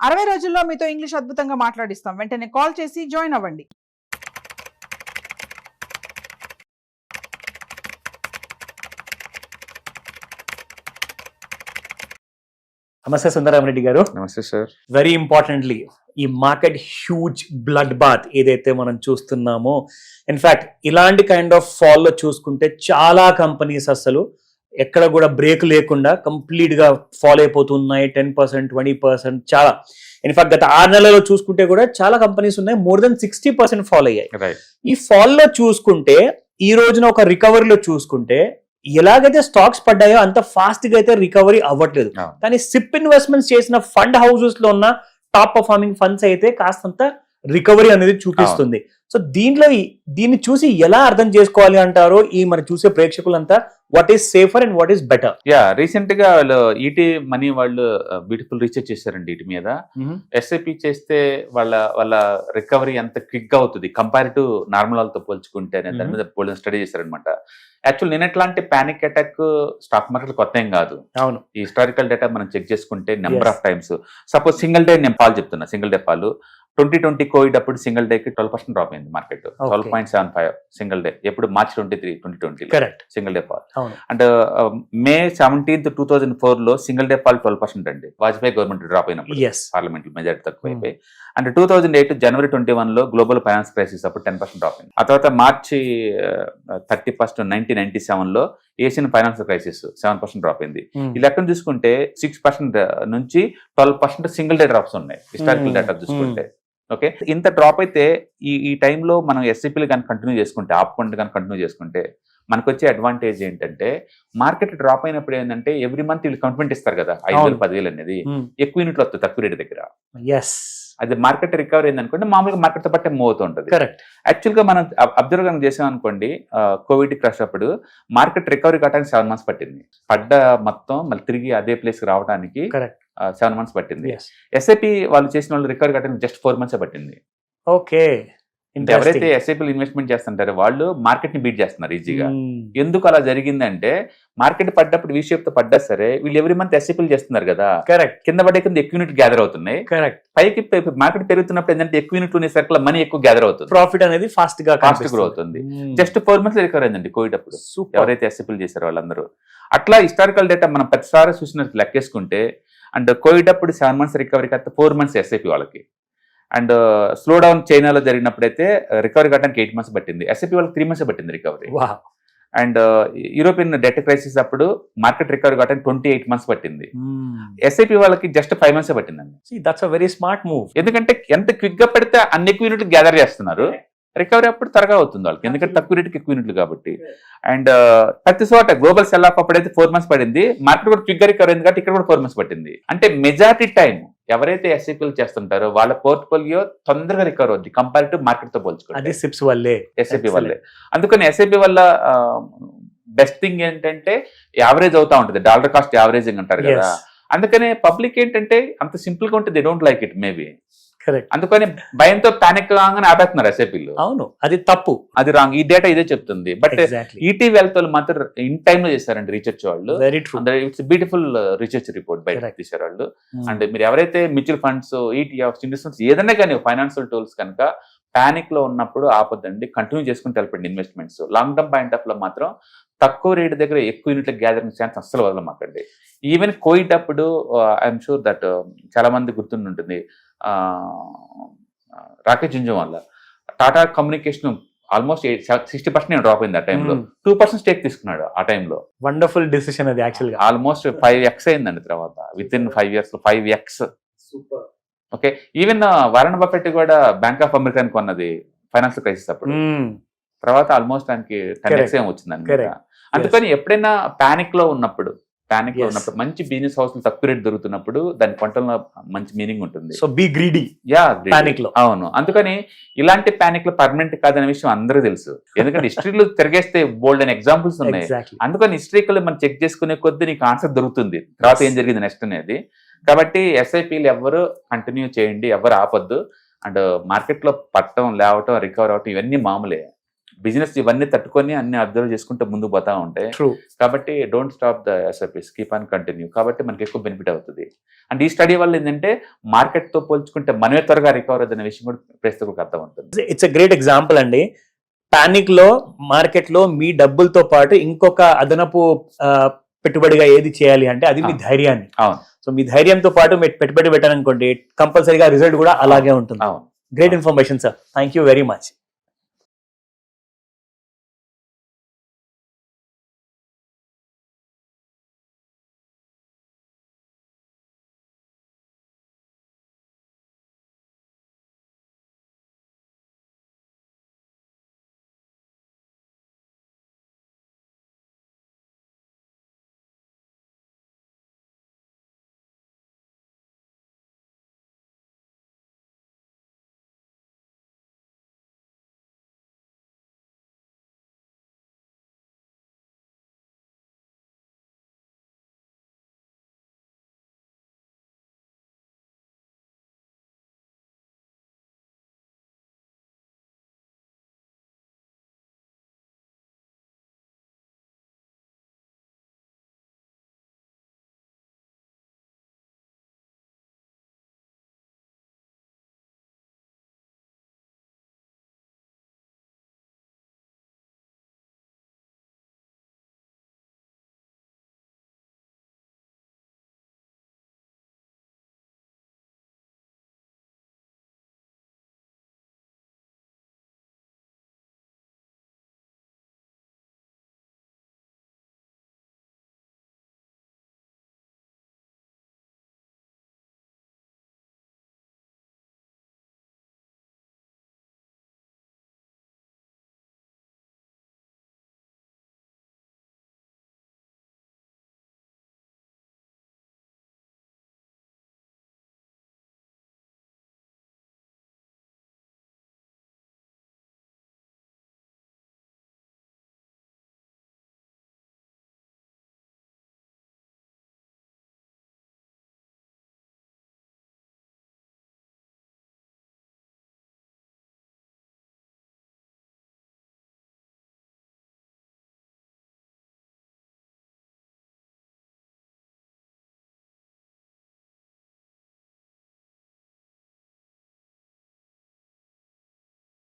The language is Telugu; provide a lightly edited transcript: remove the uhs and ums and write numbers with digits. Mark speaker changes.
Speaker 1: 60 రోజుల్లో మీతో ఇంగ్లీష్ అద్భుతంగా మాట్లాడిస్తాం. వెంటనే కాల్ చేసి జాయిన్ అవ్వండి.
Speaker 2: నమస్తే సుందరరామరెడ్డి గారు.
Speaker 3: నమస్తే సార్.
Speaker 2: వెరీ ఇంపార్టెంట్లీ ఈ మార్కెట్ హ్యూజ్ బ్లడ్ బాత్ ఏదైతే మనం చూస్తున్నామో, ఇన్ఫాక్ట్ ఇలాంటి కైండ్ ఆఫ్ ఫాల్ లో చూసుకుంటే చాలా కంపెనీస్ అసలు ఎక్కడ కూడా బ్రేక్ లేకుండా కంప్లీట్ గా ఫాల్ అయిపోతున్నాయి. 10%, 20% చాలా. ఇన్ఫాక్ట్ గత 6 నెలల్లో చూసుకుంటే కూడా చాలా కంపెనీస్ ఉన్నాయి మోర్ దెన్ 60% ఫాల్ అయ్యాయి. ఈ ఫాల్ లో చూసుకుంటే ఈ రోజున ఒక రికవరీలో చూసుకుంటే ఎలాగైతే స్టాక్స్ పడ్డాయో అంత ఫాస్ట్ గా అయితే రికవరీ అవ్వట్లేదు. కానీ సిప్ ఇన్వెస్ట్మెంట్స్ చేసిన ఫండ్ హౌసెస్ లో ఉన్న టాప్ పర్ఫార్మింగ్ ఫండ్స్ అయితే కాస్తంత రికవరీ అనేది చూపిస్తుంది. సో దీన్ని చూసి ఎలా అర్థం చేసుకోవాలి అంటారో ఈ మనం చూసే ప్రేక్షకులంతా, what is safer and what is better?
Speaker 3: Recent గా వాళ్ళు ఈటీ మనీ వాళ్ళు బ్యూటిఫుల్ రీసెర్చ్ చేశారండి వీటి మీద. ఎస్ఐపి చేస్తే వాళ్ళ రికవరీ ఎంత క్విక్ గా అవుతుంది కంపేర్ టు నార్మల్ వాళ్ళతో పోల్చుకుంటే దాని మీద స్టడీ చేశారనమాట. యాక్చువల్ నేను ఎట్లాంటి పానిక్ అటాక్ స్టాక్ మార్కెట్ కొత్త ఏం కాదు.
Speaker 2: అవును,
Speaker 3: ఈ హిస్టారికల్ డేటా మనం చెక్ చేసుకుంటే number of times, suppose single day నేను పాలు చెప్తున్నా, సింగిల్ డే పాలు 2020 కోవిడ్ అప్పుడు సింగిల్ డే కి 12% డ్రాప్ అయింది మార్కెట్. 12.75 single day. ఎప్పుడు March 23, 2020 single day fall. And May 17, 2004 లో సింగిల్ డే పాల్ 12% అండి. వాజ్పేయి గవర్నమెంట్ డ్రాప్ అయినప్పుడు పార్లమెంట్ మెజారిటీ తక్కువ అయిపోయి. అండ్ 2008 జనవరి 21 లో గ్లోబల్ ఫైనాన్స్ క్రైసిస్ అప్పుడు 10% డ్రాప్ అయింది. ఆ తర్వాత మార్చి 31, 1997 లో ఏషియన్ ఫైనాన్షియల్ క్రైసిస్ 7% డ్రాప్ అయింది. ఈ లెక్కను చూసుకుంటే 6% నుంచి 12% సింగిల్ డే డ్రాప్స్ ఉన్నాయి హిస్టారికల్ డేటా చూసుకుంటే. ఓకే, ఇంత డ్రాప్ అయితే ఈ టైంలో మనం ఎస్ఐపీలు కానీ కంటిన్యూ చేసుకుంటే, ఆప్కుండా కానీ కంటిన్యూ చేసుకుంటే మనకు వచ్చే అడ్వాంటేజ్ ఏంటంటే, మార్కెట్ డ్రాప్ అయినప్పుడు ఏంటంటే ఎవ్రీ మంత్ వీళ్ళు కమిట్మెంట్ ఇస్తారు కదా, 5,000, 10,000 అనేది ఎక్కువ యూనిట్లు వస్తుంది తక్కువ రేటు దగ్గర. అది మార్కెట్ రికవరీ అయిందనుకోండి, మామూలుగా మార్కెట్ తో బట్టే మూవ్ అవుతూ ఉంటుంది. యాక్చువల్ గా మనం అబ్జర్వ్ గా చేసాం అనుకోండి, కోవిడ్ క్రాష్ అప్పుడు మార్కెట్ రికవరీ కావడానికి 7 months పట్టింది. పడ్డ మొత్తం మళ్ళీ తిరిగి అదే ప్లేస్ కి రావడానికి 7 months పట్టింది. ఎస్ఐపి వాళ్ళు చేసిన వాళ్ళు రికవరీ కావడానికి జస్ట్ 4 months పట్టింది.
Speaker 2: ఓకే,
Speaker 3: ఎవరైతే ఎస్ఐపీలు ఇన్వెస్ట్మెంట్ చేస్తుంటారో వాళ్ళు మార్కెట్ ని బీట్ చేస్తున్నారు ఈజీగా. ఎందుకు అలా జరిగిందంటే, మార్కెట్ పడ్డప్పుడు వీషేప్ తో పడ్డా సరే వీళ్ళు ఎవ్రీ మంత్ ఎస్ఐపీలు చేస్తున్నారు కదా, కింద పడే కింద ఎక్కువ యూనిట్ గ్యాదర్ అవుతున్నాయి. పైకి మార్కెట్ పెరుగుతున్నప్పుడు ఏంటంటే ఎక్కువ యూనిట్ ఉన్న సర్కిల్ మనీ ఎక్కువ గ్యాదర్ అవుతుంది, ప్రాఫిట్ అనేది ఫాస్ట్ గ్రో అవుతుంది. జస్ట్ 4 months రికవర్ అయిందండి కోవిడ్ అప్పుడు ఎవరైతే ఎస్ఐపీలు చేశారో వాళ్ళందరూ. అట్లా హిస్టారికల్ డేటా మనం ప్రతిసారి చూసినట్టు లెక్కేసుకుంటే, అండ్ కోవిడ్ అప్పుడు 7 months రికవరీ కాస్త 4 months ఎస్ఐపీ వాళ్ళకి. అండ్ స్లో డౌన్ చైనాలో జరిగినప్పుడైతే రికవరీ కావడానికి 8 months పట్టింది. ఎస్ఐపి వాళ్ళకి 3 months పట్టింది recovery. And European debt crisis అప్పుడు మార్కెట్ రికవరీ కావడానికి 28 months పట్టింది. ఎస్ఐపి వాళ్ళకి జస్ట్ 5 months పట్టిందండి.
Speaker 2: That's a very smart move.
Speaker 3: ఎందుకంటే ఎంత క్విక్ గా పెడితే అన్ని ఎక్కువ యూనిట్లు గ్యాదర్ చేస్తున్నారు, రికవరీ అప్పుడు త్వరగా అవుతుంది వాళ్ళకి, ఎందుకంటే తక్కువ రేటుకి ఎక్కువ యూనిట్లు కాబట్టి. అండ్ ప్రతి చోట గ్లోబల్ సెల్ ఆఫ్ అప్పుడైతే 4 months పడింది, మార్కెట్ కూడా క్విక్ గా రికవర్ అయింది కాబట్టి ఇక్కడ కూడా 4 months పట్టింది. అంటే మెజారిటీ టైం ఎవరైతే ఎస్ఐపీలు చేస్తుంటారో వాళ్ళ పోర్ట్ఫోలియో తొందరగా రికవర్ అవుద్ది కంపేర్ టు మార్కెట్ తో పోల్చుకుంటే, ఎస్ఐపి వల్లే. అందుకని ఎస్ఐపి వల్ల బెస్ట్ థింగ్ ఏంటంటే యావరేజ్ అవుతా ఉంటుంది, డాలర్ కాస్ట్ యావరేజింగ్ అంటారు కదా. అందుకనే పబ్లిక్ ఏంటంటే అంత సింపుల్ గా ఉంటే they don't like it maybe. అందుకని భయంతో పానిక్ కాగానే ఆపేస్తున్నారు ఎస్ఐపీలు.
Speaker 2: అవును, అది తప్పు,
Speaker 3: అది రాంగ్. ఈ డేటా ఇదే చెప్తుంది. బట్ ఈటీ వెల్త్ వాళ్ళు మాత్రం ఇన్ టైమ్ లో చేశారండి రీసెర్చ్ వాళ్ళు. ఇట్స్ బ్యూటిఫుల్ రీసెర్చ్ రిపోర్ట్ బయట తీశారు వాళ్ళు. అండ్ మీరు ఎవరైతే మ్యూచువల్ ఫండ్స్, ఈటీఎఫ్స్, ఇన్వెస్ట్మెంట్స్ ఏదైనా కానీ ఫైనాన్షియల్ టూల్స్ కనుక పానిక్ లో ఉన్నప్పుడు ఆపొద్దండి, కంటిన్యూ చేసుకుని తెలపండి investments. Long term point of లో మాత్రం తక్కువ రేటు దగ్గర ఎక్కువ యూనిట్ల గ్యాదరింగ్ ఛాన్స్ అస్సలు వదలమాకండి. ఈవెన్ కోవిడ్ అప్పుడు ఐఎమ్ షూర్ దట్ చాలా మంది గుర్తుంటుంది, Rakesh Jhunjhunwala Tata communication almost 60% drop అయింది. ఆ టైంలో 2% స్టేక్ తీసుకున్నాడు. ఆ టైంలో
Speaker 2: వండర్ఫుల్ డిసిషన్ అది. యాక్చువల్గా
Speaker 3: ఆల్మోస్ట్ 5x అయిందండి తర్వాత, with in 5 years 5x. Okay, even Warren Buffett కూడా బ్యాంక్ ఆఫ్ అమెరికా కొన్నది ఫైనాన్షియల్ క్రైసిస్ అప్పుడు. తర్వాత ఆల్మోస్ట్ దానికి 10x ఏం వచ్చిందండి. అందుకని ఎప్పుడైనా పానిక్ లో ఉన్నప్పుడు మంచి బిజినెస్ హౌస్ తక్కువ రేట్ దొరుకుతున్నప్పుడు దాని కొంటలో మంచి మీనింగ్ ఉంటుంది.
Speaker 2: So be greedy.
Speaker 3: అవును, అందుకని ఇలాంటి పానిక్ లో పర్మనెంట్ కాదనే విషయం అందరూ తెలుసు. ఎందుకంటే హిస్టరీలో తిరిగేస్తే బోల్డ్ అని ఎగ్జాంపుల్స్ ఉన్నాయి. అందుకని హిస్టరీకల్ మనం చెక్ చేసుకునే కొద్దీ నీకు ఆన్సర్ దొరుకుతుంది తర్వాత ఏం జరిగింది నెక్స్ట్ అనేది. కాబట్టి ఎస్ఐపీలు ఎవరు కంటిన్యూ చేయండి, ఎవరు ఆపొద్దు. అండ్ మార్కెట్ లో పట్టడం, లేవటం, రికవర్ అవటం ఇవన్నీ మామూలే. బిజినెస్ ఇవన్నీ తట్టుకొని అన్ని అబ్జర్వ్ చేసుకుంటూ ముందుకు పోతా ఉంటే,
Speaker 2: ట్రూ.
Speaker 3: కాబట్టి don't stop the SIPs, keep on continue. కాబట్టి మనకి ఎక్కువ బెనిఫిట్ అవుతుంది. అండ్ ఈ స్టడీ వల్ల ఏంటంటే మార్కెట్ తో పోల్చుకుంటే మనమే త్వరగా రికవర్ అవుతున్న విషయం కూడా ప్రేక్షకులకు అర్థమవుతుంది.
Speaker 2: ఇట్స్ ఎ గ్రేట్ ఎగ్జాంపుల్ అండి. పానిక్ లో మార్కెట్ లో మీ డబ్బులతో పాటు ఇంకొక అదనపు పెట్టుబడిగా ఏది చేయాలి అంటే అది మీ ధైర్యాన్ని.
Speaker 3: అవును.
Speaker 2: సో మీ ధైర్యంతో పాటు మీరు పెట్టుబడి పెట్టారనుకోండి, కంపల్సరీగా రిజల్ట్ కూడా అలాగే ఉంటుంది.
Speaker 3: అవును.
Speaker 2: Great information sir, thank you very much.